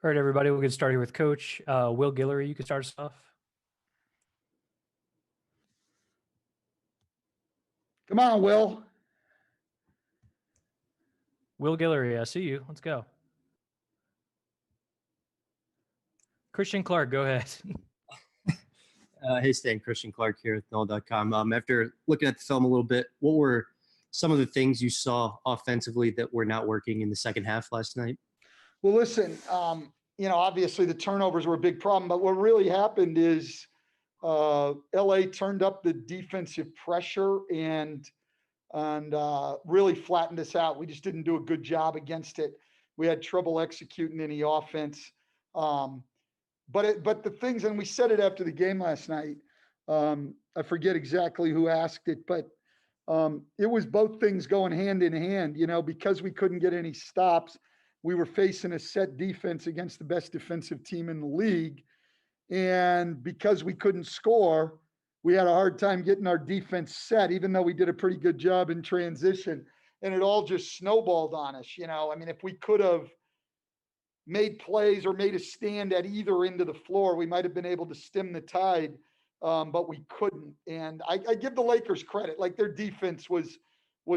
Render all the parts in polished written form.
All right, everybody, we'll get started with Coach Will Guillory. You can start us off. Come on, Will. Will Guillory, I see you. Let's go. Christian Clark, go ahead. Hey, Stan, Christian Clark here with Null.com. After looking at the film a little bit, what were some of the things you saw offensively that were not working in the second half last night? Well, listen, obviously the turnovers were a big problem, but what really happened is LA turned up the defensive pressure and really flattened us out. We just didn't do a good job against it. We had trouble executing any offense. But the things, and we said it after the game last night, I forget exactly who asked it, but it was both things going hand in hand, because we couldn't get any stops. We were facing a set defense against the best defensive team in the league. And because we couldn't score, we had a hard time getting our defense set, even though we did a pretty good job in transition. And it all just snowballed on us. If we could have made plays or made a stand at either end of the floor, we might have been able to stem the tide, but we couldn't. And I give the Lakers credit. Like, their defense was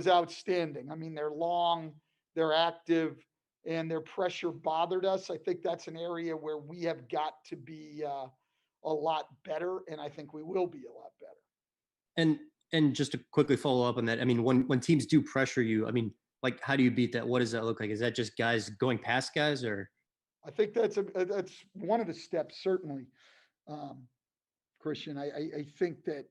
outstanding. They're long, they're active, and their pressure bothered us. I think that's an area where we have got to be a lot better, and I think we will be a lot better. And just to quickly follow up on that, when teams do pressure you, how do you beat that? What does that look like? Is that just guys going past guys, or? I think that's one of the steps, certainly, Christian. I think that,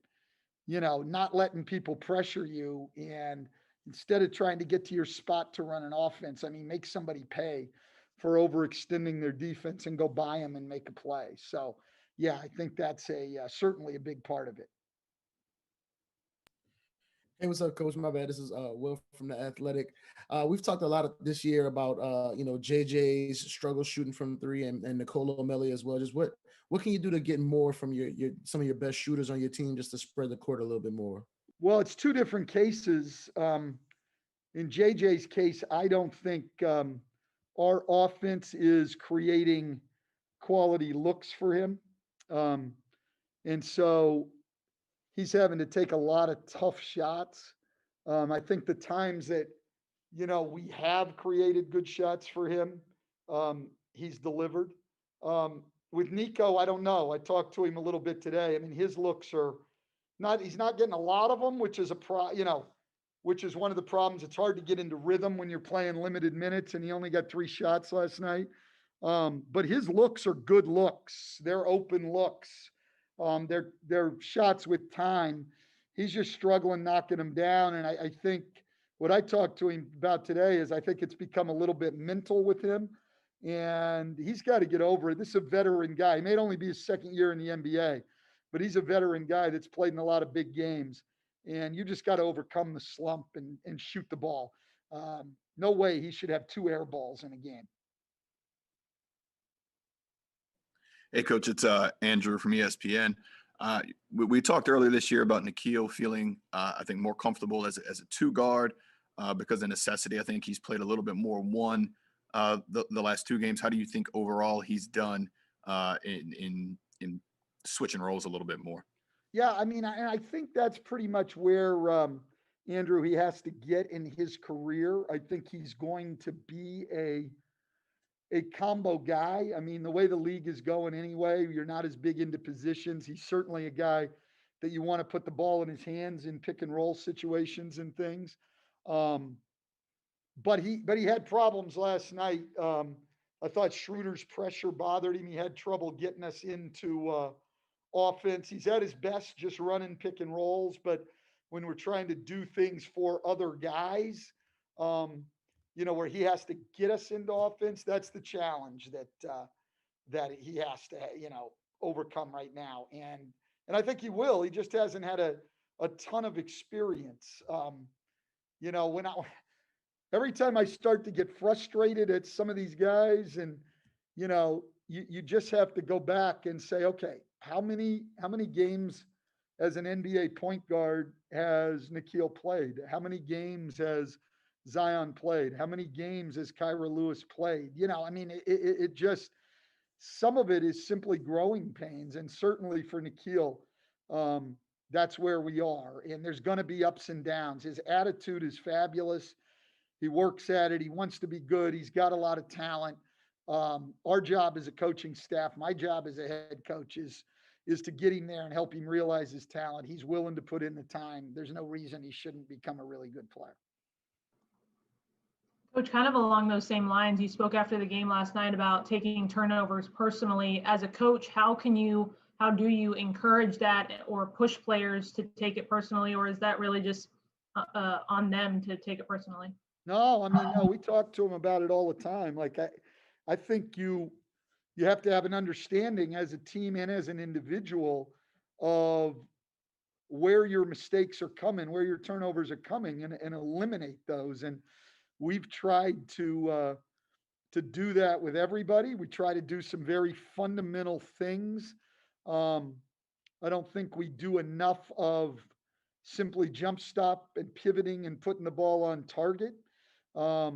not letting people pressure you, and instead of trying to get to your spot to run an offense, make somebody pay for overextending their defense and go by them and make a play. So, yeah, I think that's certainly a big part of it. Hey, what's up, Coach? My bad. This is Will from The Athletic. We've talked a lot this year about JJ's struggle shooting from three and Nicolo Melli as well. Just what can you do to get more from your some of your best shooters on your team, just to spread the court a little bit more? Well, it's two different cases. In JJ's case, I don't think our offense is creating quality looks for him. And so he's having to take a lot of tough shots. I think the times that, we have created good shots for him, he's delivered. With Nico, I don't know. I talked to him a little bit today. His looks are he's not getting a lot of them, which is which is one of the problems. It's hard to get into rhythm when you're playing limited minutes, and he only got 3 shots last night. But his looks are good looks. They're open looks. They're shots with time. He's just struggling knocking them down. And I think what I talked to him about today is I think it's become a little bit mental with him, and he's got to get over it. This is a veteran guy. He may only be his second year in the NBA, but he's a veteran guy that's played in a lot of big games. And you just got to overcome the slump and shoot the ball. No way he should have 2 air balls in a game. Hey, Coach, it's Andrew from ESPN. We talked earlier this year about Nickeil feeling, I think, more comfortable as a 2 guard because of necessity. I think he's played a little bit more 1 the last 2 games. How do you think overall he's done in switching roles a little bit more? Yeah, I think that's pretty much where Andrew, he has to get in his career. I think he's going to be a combo guy. The way the league is going anyway, you're not as big into positions. He's certainly a guy that you want to put the ball in his hands in pick and roll situations and things. But he had problems last night. I thought Schroeder's pressure bothered him. He had trouble getting us into offense. He's at his best just running pick and rolls, but when we're trying to do things for other guys, where he has to get us into offense, that's the challenge that he has to, overcome right now. And I think he will. He just hasn't had a ton of experience. Every time I start to get frustrated at some of these guys, and you just have to go back and say, okay, how many games as an NBA point guard has Nickeil played? How many games has Zion played? How many games has Kyra Lewis played? It just, some of it is simply growing pains. And certainly for Nikhil, that's where we are. And there's going to be ups and downs. His attitude is fabulous. He works at it. He wants to be good. He's got a lot of talent. Our job as a coaching staff, my job as a head coach is to get him there and help him realize his talent. He's willing to put in the time. There's no reason he shouldn't become a really good player. Coach, kind of along those same lines, you spoke after the game last night about taking turnovers personally. As a coach, how do you encourage that or push players to take it personally, or is that really just on them to take it personally? No, I mean, no, we talk to him about it all the time. Like, I think you have to have an understanding as a team and as an individual of where your mistakes are coming, where your turnovers are coming, and eliminate those. And we've tried to do that with everybody. We try to do some very fundamental things. I don't think we do enough of simply jump stop and pivoting and putting the ball on target. I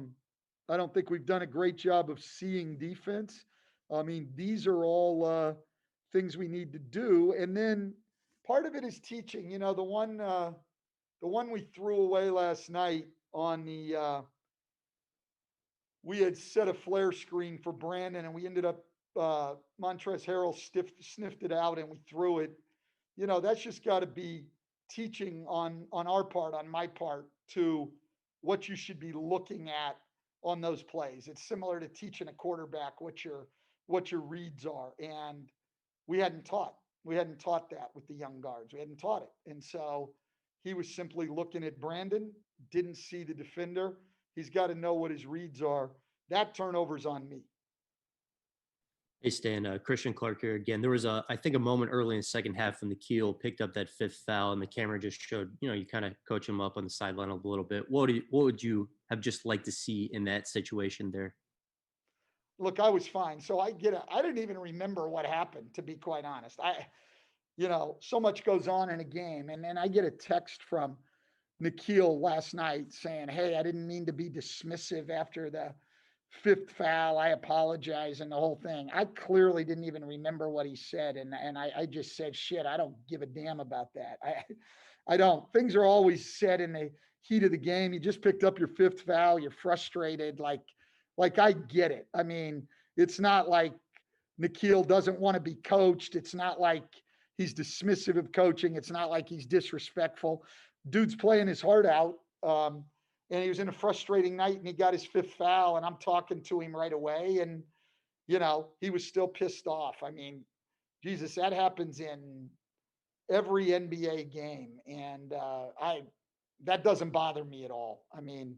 don't think we've done a great job of seeing defense. I mean, these are all things we need to do. And then part of it is teaching. You know, the one we threw away last night on we had set a flare screen for Brandon, and we ended up Montrezl Harrell sniffed it out, and we threw it. You know, that's just got to be teaching on our part, on my part, to what you should be looking at on those plays. It's similar to teaching a quarterback what your reads are. And we hadn't taught that with the young guards. We hadn't taught it. And so he was simply looking at Brandon, didn't see the defender. He's got to know what his reads are. That turnover's on me. Hey, Stan, Christian Clark here again. There was I think a moment early in the second half when the Keel picked up that fifth foul and the camera just showed, you kind of coach him up on the sideline a little bit. What would you have just liked to see in that situation there? Look, I was fine. So I didn't even remember what happened, to be quite honest. So much goes on in a game. And then I get a text from Nikhil last night saying, "Hey, I didn't mean to be dismissive after the fifth foul. I apologize," and the whole thing. I clearly didn't even remember what he said. And I just said, "Shit, I don't give a damn about that." I don't. Things are always said in the heat of the game. You just picked up your fifth foul. You're frustrated. Like I get it. I mean, it's not like Nikhil doesn't want to be coached. It's not like he's dismissive of coaching. It's not like he's disrespectful. Dude's playing his heart out. And he was in a frustrating night and he got his fifth foul, and I'm talking to him right away. And, he was still pissed off. I mean, Jesus, that happens in every NBA game. And that doesn't bother me at all. I mean,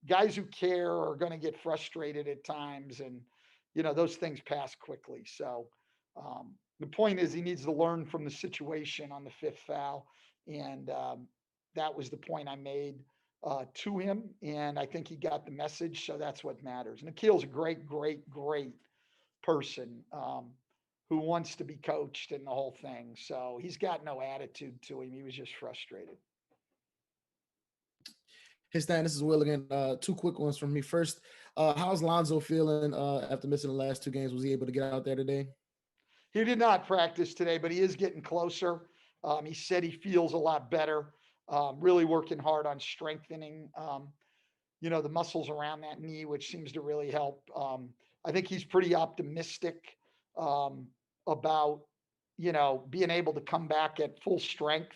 guys who care are going to get frustrated at times, and, those things pass quickly. So the point is he needs to learn from the situation on the fifth foul. And that was the point I made to him. And I think he got the message. So that's what matters. Nikhil's a great, great, great person who wants to be coached and the whole thing. So he's got no attitude to him. He was just frustrated. Hey, Stan, this is Will again. Two quick ones from me. First, how's Lonzo feeling after missing the last two games? Was he able to get out there today? He did not practice today, but he is getting closer. He said he feels a lot better, really working hard on strengthening, the muscles around that knee, which seems to really help. I think he's pretty optimistic about, being able to come back at full strength,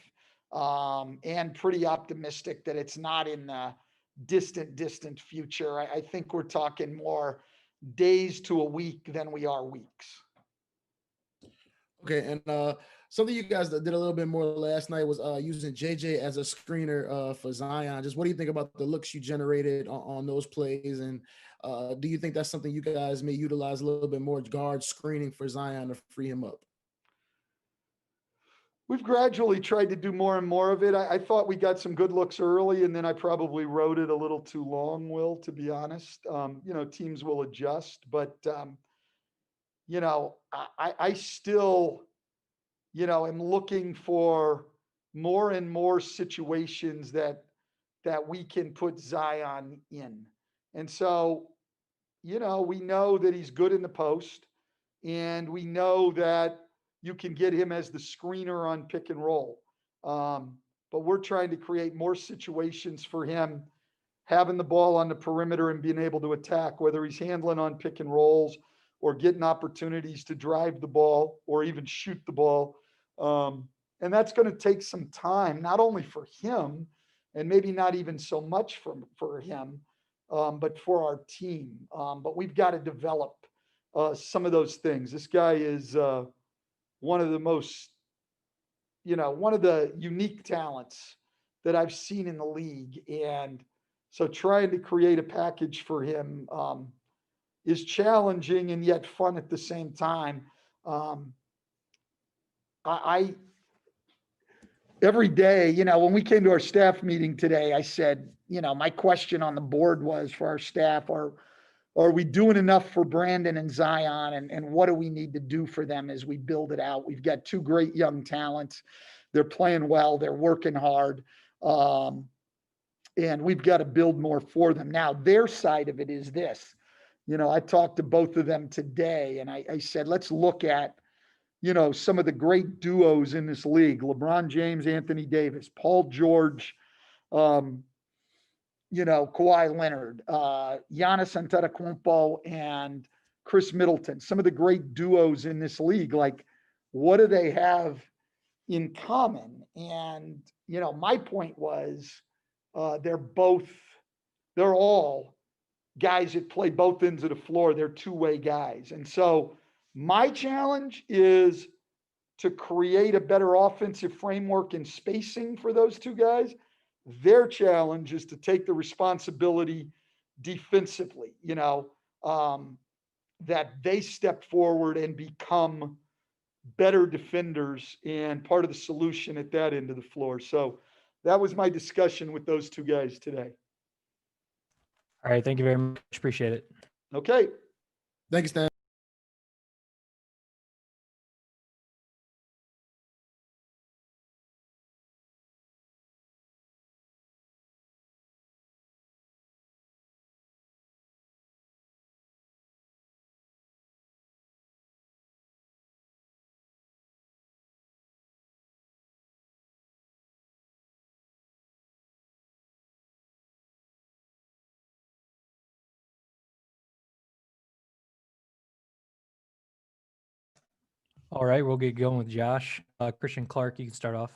and pretty optimistic that it's not in the distant future. I think we're talking more days to a week than we are weeks. Okay, and something you guys did a little bit more last night was using JJ as a screener for Zion. Just what do you think about the looks you generated on those plays? And do you think that's something you guys may utilize a little bit more, guard screening for Zion to free him up? We've gradually tried to do more and more of it. I thought we got some good looks early, and then I probably wrote it a little too long, Will, to be honest. Teams will adjust, but I still, am looking for more and more situations that we can put Zion in. And so, we know that he's good in the post. and we know that you can get him as the screener on pick and roll. But we're trying to create more situations for him having the ball on the perimeter and being able to attack, whether he's handling on pick and rolls or getting opportunities to drive the ball or even shoot the ball. And that's going to take some time, not only for him and maybe not even so much for him, but for our team. But we've got to develop some of those things. This guy is one of the most, one of the unique talents that I've seen in the league. And so trying to create a package for him is challenging and yet fun at the same time. Every day, when we came to our staff meeting today, I said, my question on the board was for our staff, are we doing enough for Brandon and Zion, and what do we need to do for them as we build it out? We've got two great young talents. They're playing well. They're working hard. And we've got to build more for them. Now, their side of it is this. I talked to both of them today, and I said, let's look at, some of the great duos in this league: LeBron James, Anthony Davis, Paul George, Kawhi Leonard, Giannis Antetokounmpo, and Chris Middleton. Some of the great duos in this league. Like, what do they have in common? And, my point was, they're all guys that play both ends of the floor. They're two-way guys. And so my challenge is to create a better offensive framework and spacing for those two guys. Their challenge is to take the responsibility defensively, that they step forward and become better defenders and part of the solution at that end of the floor. So that was my discussion with those two guys today. All right. Thank you very much. Appreciate it. Okay. Thank you, Stan. All right. We'll get going with Josh. Christian Clark, you can start off.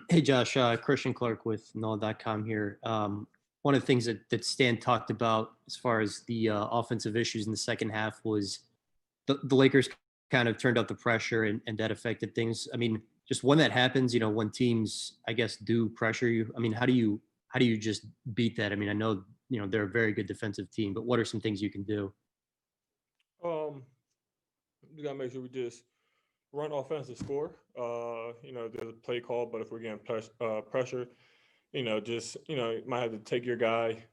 Hey, Josh, Christian Clark with NOLA.com here. One of the things that Stan talked about as far as the offensive issues in the second half was the Lakers kind of turned up the pressure and that affected things. I mean, just when that happens, when teams, I guess, do pressure you, I mean, how do you just beat that? I mean, I know, they're a very good defensive team, but what are some things you can do? We gotta make sure we just run offense to score. There's a play call, but if we're getting pressure, you might have to take your guy,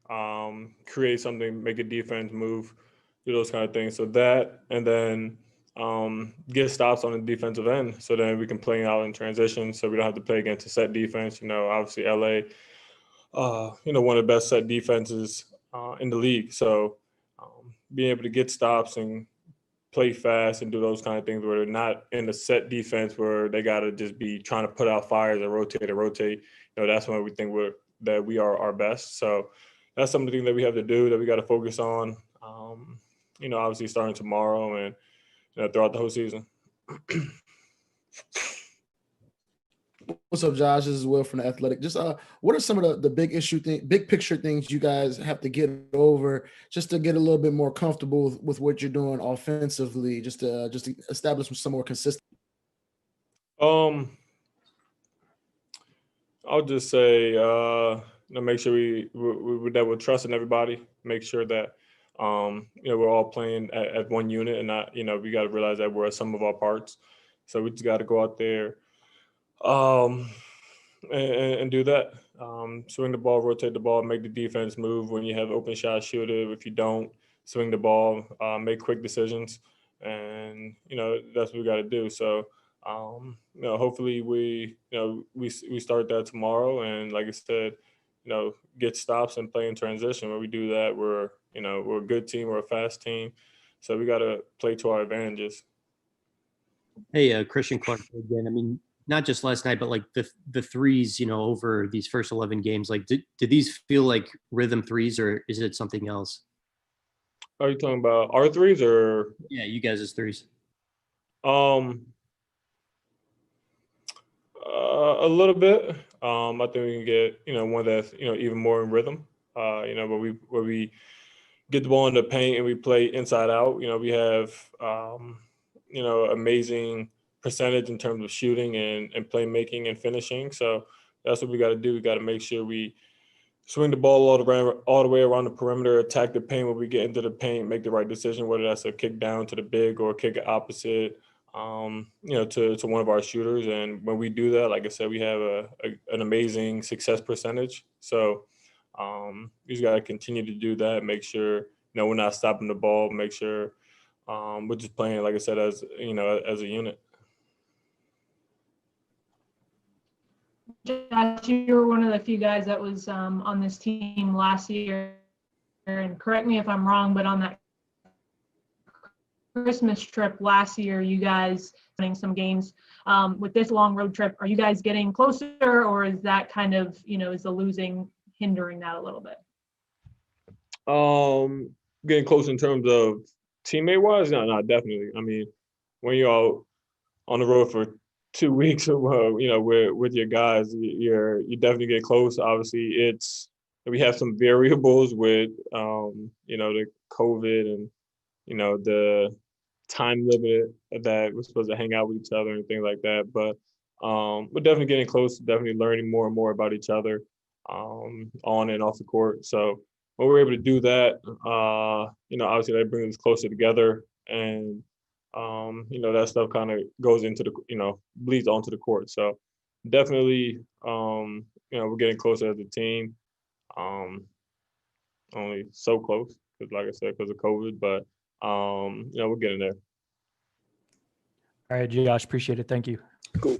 create something, make a defense move, do those kind of things. So that, and then get stops on the defensive end, so then we can play out in transition, so we don't have to play against a set defense. Obviously LA, one of the best set defenses in the league. So being able to get stops and play fast and do those kind of things where they're not in the set defense where they got to just be trying to put out fires and rotate. That's when we think that we are our best. So that's something that we have to do, that we got to focus on, obviously starting tomorrow and throughout the whole season. What's up, Josh? This is Will from The Athletic. Just what are some of the big picture things you guys have to get over just to get a little bit more comfortable with what you're doing offensively, just to establish some more consistency? I'll just say, make sure that we're trusting everybody. Make sure that we're all playing at one unit, and not, we got to realize that we're a sum of our parts. So we just got to go out there and do that. Swing the ball, rotate the ball, make the defense move. When you have open shot, shoot it. If you don't, swing the ball, make quick decisions, and that's what we got to do. So hopefully we start that tomorrow, and like I said, get stops and play in transition. When we do that, we're a good team, we're a fast team. So we got to play to our advantages. Hey, Christian Clark again. I mean, not just last night, but like the threes, you know, over these first 11 games, like did these feel like rhythm threes or is it something else? Are you talking about our threes or? Yeah, you guys' threes. A little bit. I think we can get, you know, one that's, you know, even more in rhythm. You know, where we get the ball in the paint and we play inside out. You know, we have, you know, amazing percentage in terms of shooting and playmaking and finishing. So that's what we got to do. We got to make sure we swing the ball all the way around the perimeter, attack the paint when we get into the paint, make the right decision, whether that's a kick down to the big or a kick opposite, you know, to one of our shooters. And when we do that, like I said, we have an amazing success percentage. So we just got to continue to do that, make sure, you know, we're not stopping the ball, make sure we're just playing, like I said, as, you know, as a unit. Josh, you were one of the few guys that was on this team last year, and correct me if I'm wrong, but on that Christmas trip last year, you guys winning some games. With this long road trip, are you guys getting closer, or is that kind of, you know, is the losing hindering that a little bit? Getting close in terms of teammate wise, no, definitely. I mean, when you're out on the road for 2 weeks, you know, with your guys, you definitely get close. Obviously, we have some variables with, you know, the COVID and, you know, the time limit that we're supposed to hang out with each other and things like that. But we're definitely getting close, definitely learning more and more about each other on and off the court. So when we're able to do that, you know, obviously that brings us closer together, and you know, that stuff kind of goes into the, you know, bleeds onto the court. So definitely, you know, we're getting closer as a team. Only so close, because like I said, because of COVID, but you know, we're getting there. All right, Josh, appreciate it. Thank you. Cool.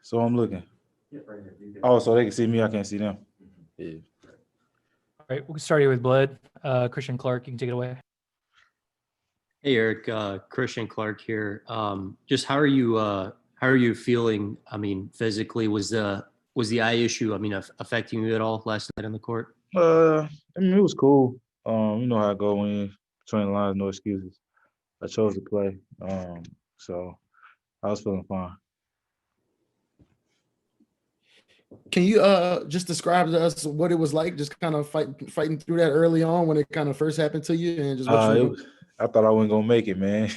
So I'm looking. Oh, so they can see me, I can't see them. Yeah. All right, we'll start here with Bled. Christian Clark, you can take it away. Hey, Eric, Christian Clark here. Just how are you feeling? I mean, physically, was the eye issue, I mean, affecting you at all last night on the court? I mean, it was cool. You know how I go in between the lines, no excuses. I chose to play. So I was feeling fine. Can you just describe to us what it was like, just kind of fighting through that early on when it kind of first happened to you, and just what you were doing? I thought I wasn't gonna make it, man.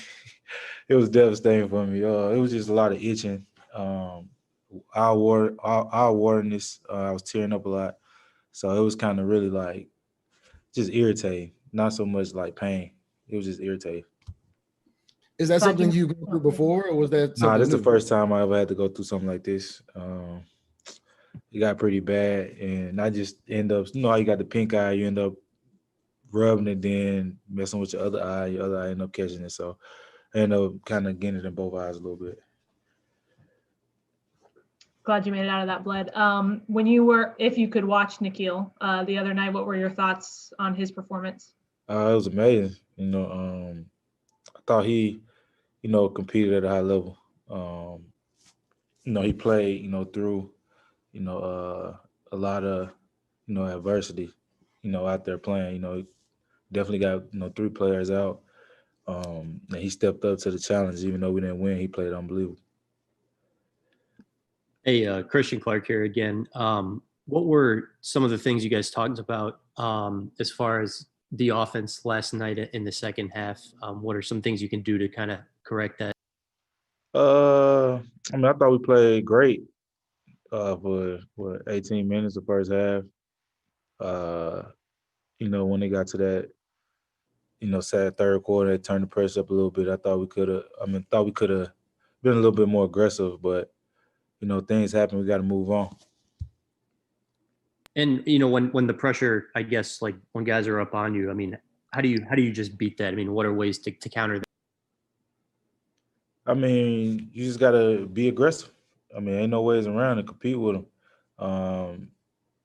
It was devastating for me. It was just a lot of itching. Eye waterness. I was tearing up a lot, so it was kind of really like just irritating. Not so much like pain. It was just irritating. Is that Glad something you- you've gone through before, or was that Nah, something this is the new? first time I ever had to go through something like this. It got pretty bad, and I just end up, you know, how you got the pink eye, you end up rubbing it, then messing with your other eye end up catching it. So I end up kind of getting it in both eyes a little bit. Glad you made it out of that, Bled. If you could watch Nikhil the other night, what were your thoughts on his performance? It was amazing. You know, I thought he, you know, competed at a high level. You know, he played, you know, through, you know, a lot of, you know, adversity, you know, out there playing. You know, definitely got, you know, 3 players out. And he stepped up to the challenge. Even though we didn't win, he played unbelievable. Hey, Christian Clark here again. What were some of the things you guys talked about as far as the offense last night in the second half? What are some things you can do to kind of correct that? I mean, I thought we played great for 18 minutes the first half. You know, when they got to that, you know, sad third quarter, they turned the pressure up a little bit. I thought we could have been a little bit more aggressive, but you know, things happen. We got to move on. And you know, when the pressure, I guess, like when guys are up on you, I mean, how do you just beat that? I mean, what are ways to counter that? I mean, you just gotta be aggressive. I mean, ain't no ways around to compete with them.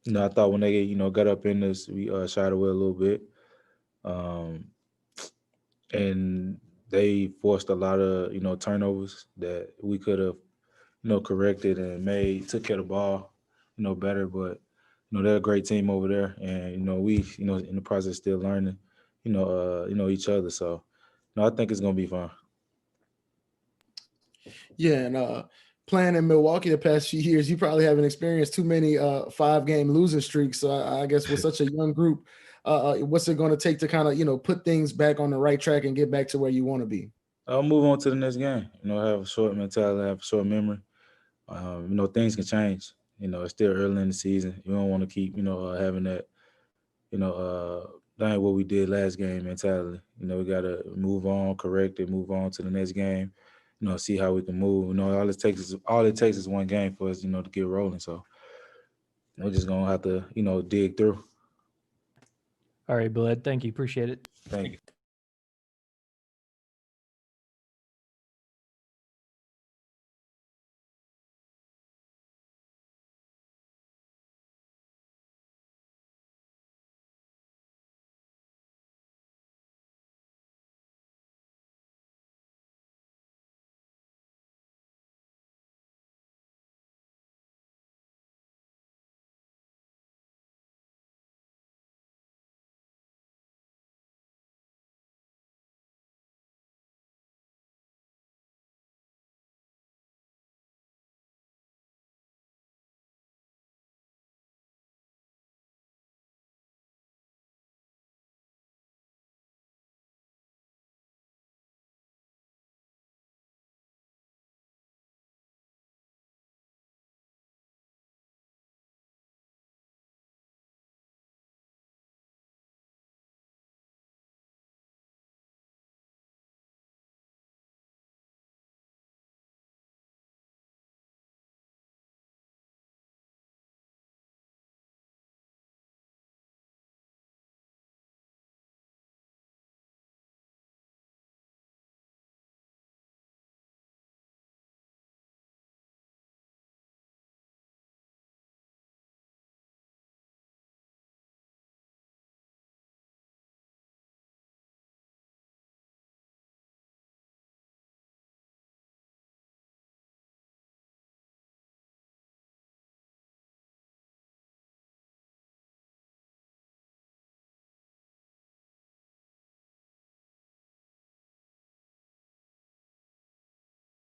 You know, I thought when they, you know, got up in this, we shied away a little bit, and they forced a lot of, you know, turnovers that we could have, you know, corrected and took care of the ball, you know, better. But you know, they're a great team over there, and you know, we, you know, in the process still learning, you know, each other. So, you know, I think it's gonna be fun. Yeah, and playing in Milwaukee the past few years, you probably haven't experienced too many 5-game losing streaks. So I guess with such a young group, what's it going to take to kind of, you know, put things back on the right track and get back to where you want to be? I'll move on to the next game. You know, have a short mentality, have a short memory. You know, things can change. You know, it's still early in the season. You don't want to keep, you know, having that, you know, that ain't what we did last game mentality. You know, we got to move on, correct it, move on to the next game. You know, see how we can move. You know, all it takes is one game for us, you know, to get rolling. So we're just gonna have to, you know, dig through. All right, Bled. Thank you. Appreciate it. Thank you.